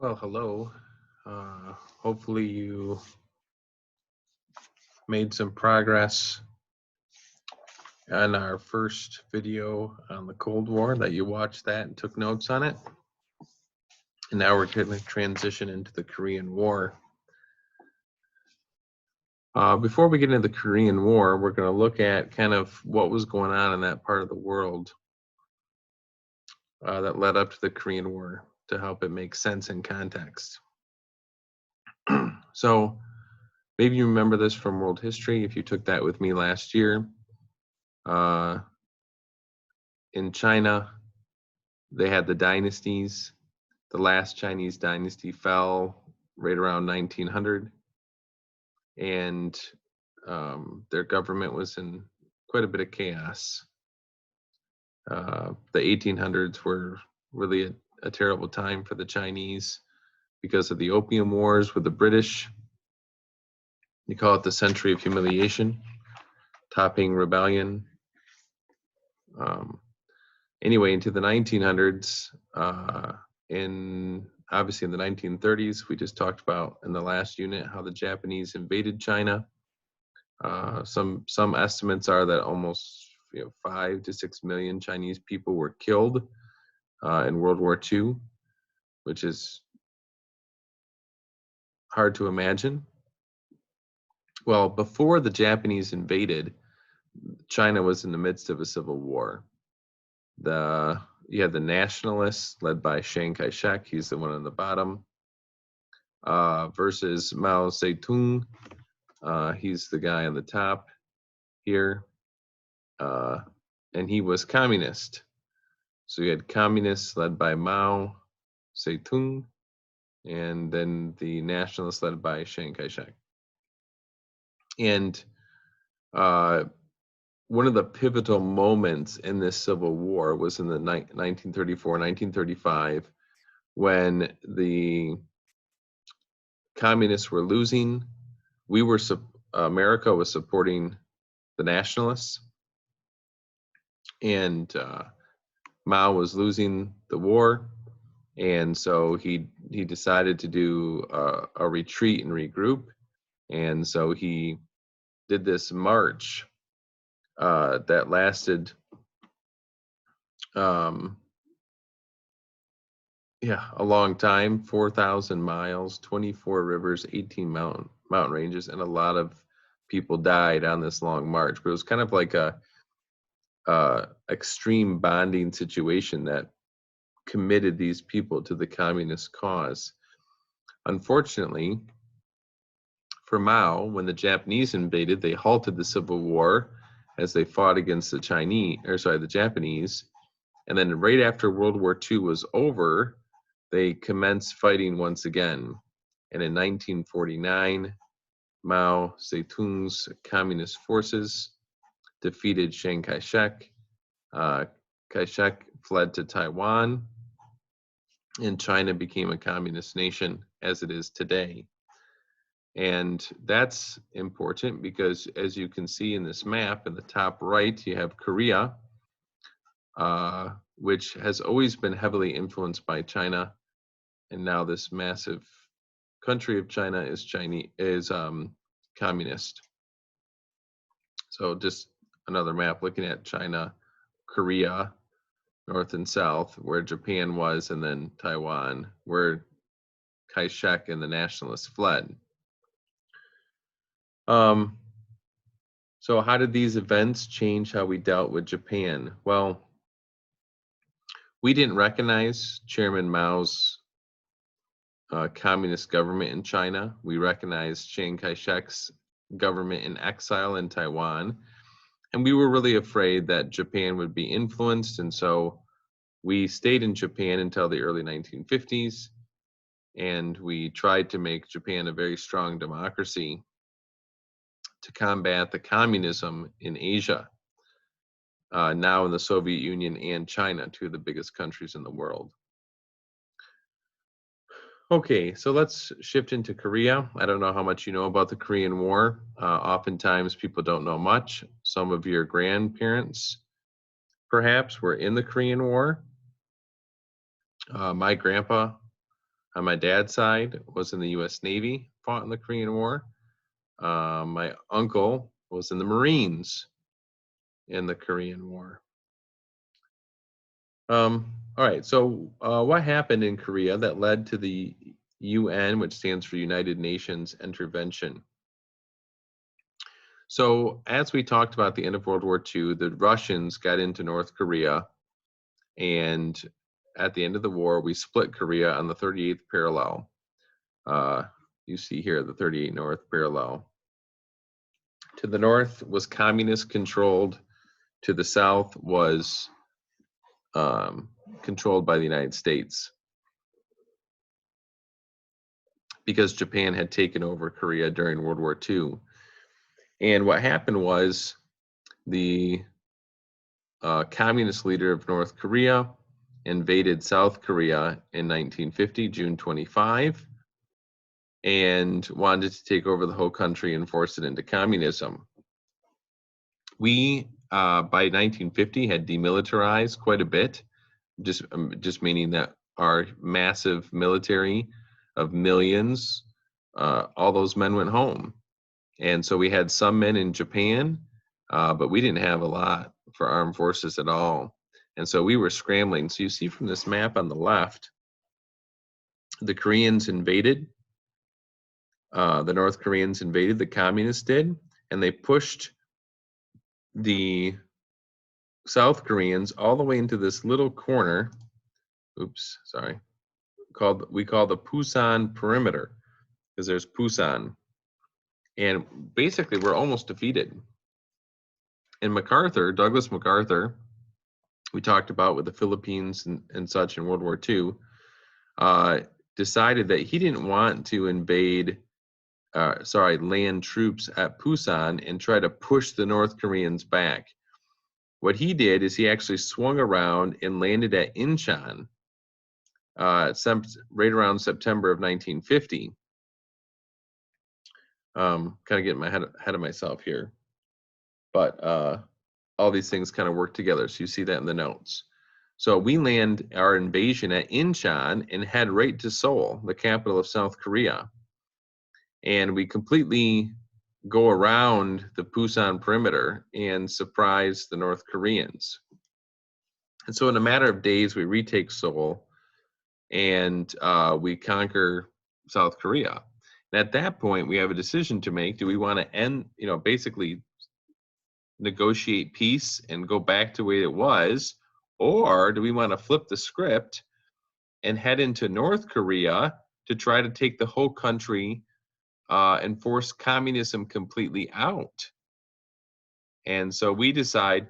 Well, hello. Hopefully you made some progress on our first video on the Cold War, that you watched that and took notes on it. And now we're going to transition into the Korean War. Before we get into the Korean War, we're going to look at kind of what was going on in that part of the world that led up to the Korean War to help it make sense in context. So maybe you remember this from world history if you took that with me last year. In China, they had the dynasties. The last Chinese dynasty fell right around 1900, and their government was in quite a bit of chaos. The 1800s were really a terrible time for the Chinese because of the Opium Wars with the British. You call it the Century of Humiliation, Taiping Rebellion. Anyway, into the 1900s, obviously in the 1930s, we just talked about in the last unit how the Japanese invaded China. Some estimates are that almost 5 to 6 million Chinese people were killed in World War II, which is hard to imagine. Well, before the Japanese invaded, China was in the midst of a civil war. You had the nationalists led by Chiang Kai-shek, he's the one on the bottom, versus Mao Zedong, he's the guy on the top here, and he was communist. So you had communists led by Mao Zedong, and then the nationalists led by Chiang Kai-shek. And one of the pivotal moments in this civil war was in the 1934, 1935, when the communists were losing. America was supporting the nationalists, and Mao was losing the war, and so he decided to do a retreat and regroup, and so he did this march that lasted a long time, 4,000 miles, 24 rivers, 18 mountain ranges, and a lot of people died on this long march. But it was kind of like a extreme bonding situation that committed these people to the communist cause. Unfortunately for Mao, when the Japanese invaded, they halted the civil war as they fought against the Japanese. And then right after World War II was over, they commenced fighting once again. And in 1949, Mao Zedong's communist forces defeated Chiang Kai-shek. Kai-shek fled to Taiwan, and China became a communist nation as it is today. And that's important because, as you can see in this map, in the top right, you have Korea, which has always been heavily influenced by China, and now this massive country of China is communist. So just another map looking at China, Korea, north and south, where Japan was, and then Taiwan, where Kai-shek and the nationalists fled. So how did these events change how we dealt with Japan? Well, we didn't recognize Chairman Mao's communist government in China. We recognized Chiang Kai-shek's government in exile in Taiwan. And we were really afraid that Japan would be influenced. And so we stayed in Japan until the early 1950s. And we tried to make Japan a very strong democracy to combat the communism in Asia, now in the Soviet Union and China, two of the biggest countries in the world. Okay, so let's shift into Korea. I don't know how much you know about the Korean War. Oftentimes people don't know much. Some of your grandparents perhaps were in the Korean War. My grandpa, on my dad's side was in the U.S. Navy, fought in the Korean War. My uncle was in the Marines in the Korean War. All right, so what happened in Korea that led to the UN, which stands for United Nations intervention? So as we talked about the end of World War II, the Russians got into North Korea, and at the end of the war, we split Korea on the 38th parallel. You see here the 38 North parallel. To the north was communist controlled. To the south was controlled by the United States, because Japan had taken over Korea during World War II. And what happened was the communist leader of North Korea invaded South Korea in 1950, June 25, and wanted to take over the whole country and force it into communism. We, by 1950, had demilitarized quite a bit, just meaning that our massive military of millions, all those men went home. And so we had some men in Japan, but we didn't have a lot for armed forces at all. And so we were scrambling. So you see from this map on the left, the Koreans invaded, the North Koreans invaded, the communists did, and they pushed the South Koreans all the way into this little corner, we call the Pusan Perimeter, because there's Pusan. And basically we're almost defeated. And MacArthur, Douglas MacArthur, we talked about with the Philippines and such in World War II, decided that he didn't want to land troops at Pusan and try to push the North Koreans back. What he did is he actually swung around and landed at Incheon, right around September of 1950. Kind of getting my head of myself here, but all these things kind of work together. So you see that in the notes. So we land our invasion at Incheon and head right to Seoul, the capital of South Korea. And we completely go around the Pusan perimeter and surprise the North Koreans. And so in a matter of days, we retake Seoul and we conquer South Korea. And at that point, we have a decision to make. Do we want to end, basically negotiate peace and go back to the way it was? Or do we want to flip the script and head into North Korea to try to take the whole country and force communism completely out? And so we decide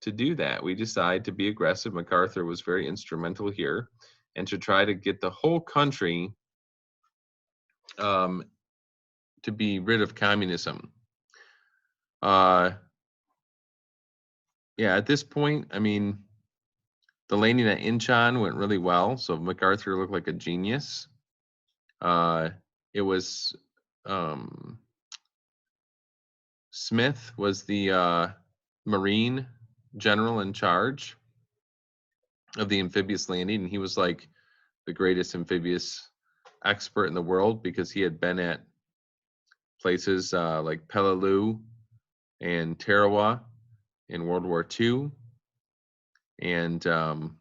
to do that. We decide to be aggressive. MacArthur was very instrumental here, and to try to get the whole country to be rid of communism. At this point, the landing at Incheon went really well, so MacArthur looked like a genius. It was Smith was the Marine general in charge of the amphibious landing, and he was like the greatest amphibious expert in the world, because he had been at places like Peleliu and Tarawa in World War II. And the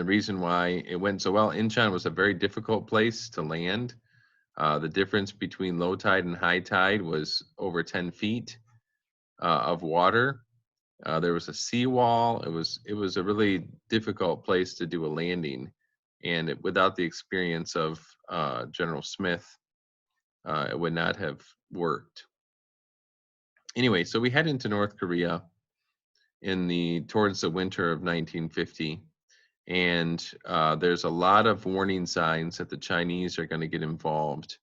reason why it went so well, Incheon was a very difficult place to land. The difference between low tide and high tide was over 10 feet of water. There was a seawall. It was a really difficult place to do a landing, and without the experience of General Smith, it would not have worked. Anyway, so we head into North Korea towards the winter of 1950, and there's a lot of warning signs that the Chinese are going to get involved,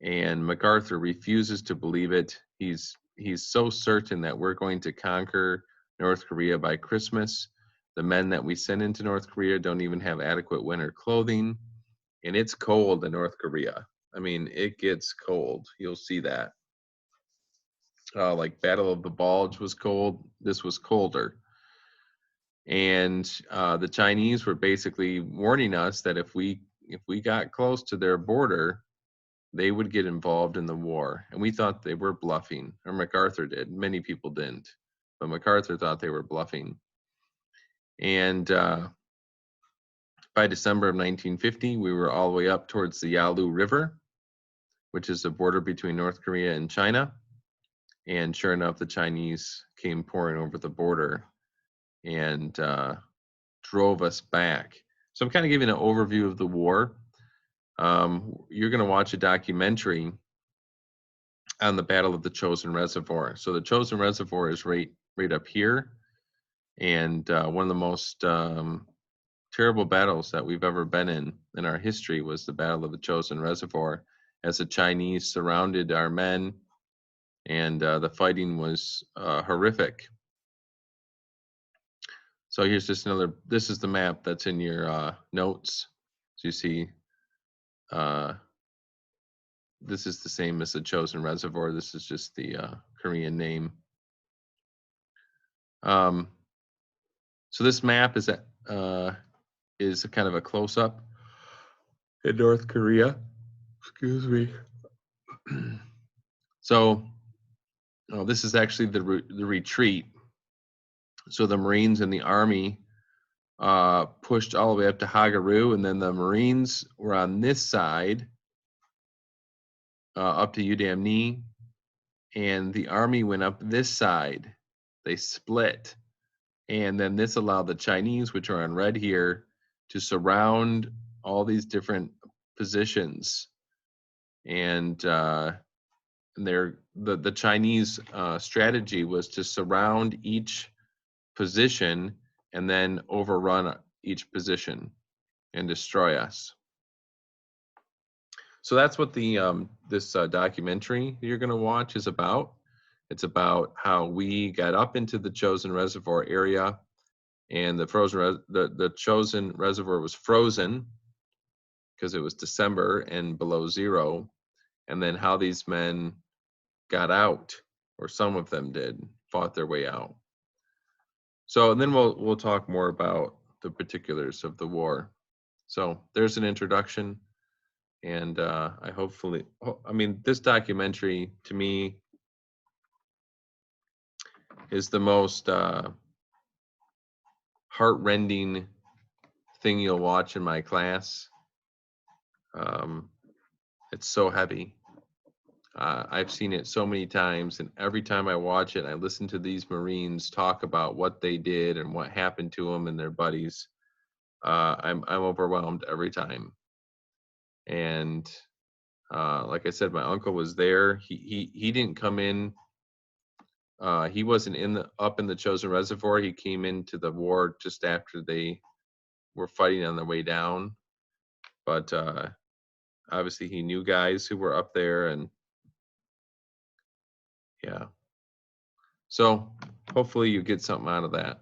and MacArthur refuses to believe it. He's so certain that we're going to conquer North Korea by Christmas. The men that we send into North Korea don't even have adequate winter clothing, and it's cold in North Korea. It gets cold. You'll see that. Like Battle of the Bulge was cold. This was colder. And the Chinese were basically warning us that if we got close to their border, they would get involved in the war. And we thought they were bluffing, or MacArthur did. Many people didn't, but MacArthur thought they were bluffing. And by December of 1950, we were all the way up towards the Yalu River, which is the border between North Korea and China. And sure enough, the Chinese came pouring over the border and drove us back. So I'm kind of giving an overview of the war. You're going to watch a documentary on the Battle of the Chosin Reservoir. So the Chosin Reservoir is right up here, and one of the most terrible battles that we've ever been in our history was the Battle of the Chosin Reservoir, as the Chinese surrounded our men, and the fighting was horrific. So here's just another, this is the map that's in your notes. So you see, this is the same as the Chosin Reservoir. This is just the Korean name. So this map is kind of a close-up in North Korea. Excuse me. So this is actually the retreat. So the Marines and the Army pushed all the way up to Hagaru, and then the Marines were on this side up to Udamni, and the Army went up this side. They split, and then this allowed the Chinese, which are on red here, to surround all these different positions. And the Chinese strategy was to surround each position and then overrun each position and destroy us. So that's what the this documentary you're going to watch is about. It's about how we got up into the Chosin Reservoir area, and the Chosin Reservoir was frozen because it was December and below zero, and then how these men got out, or some of them did, fought their way out. So, and then we'll talk more about the particulars of the war. So there's an introduction, and I mean, this documentary to me is the most heart-rending thing you'll watch in my class. It's so heavy. I've seen it so many times, and every time I watch it, I listen to these Marines talk about what they did and what happened to them and their buddies. I'm overwhelmed every time. And like I said, my uncle was there. He didn't come in. He wasn't up in the Chosin Reservoir. He came into the war just after they were fighting on their way down. But obviously, he knew guys who were up there, and yeah. So hopefully you get something out of that.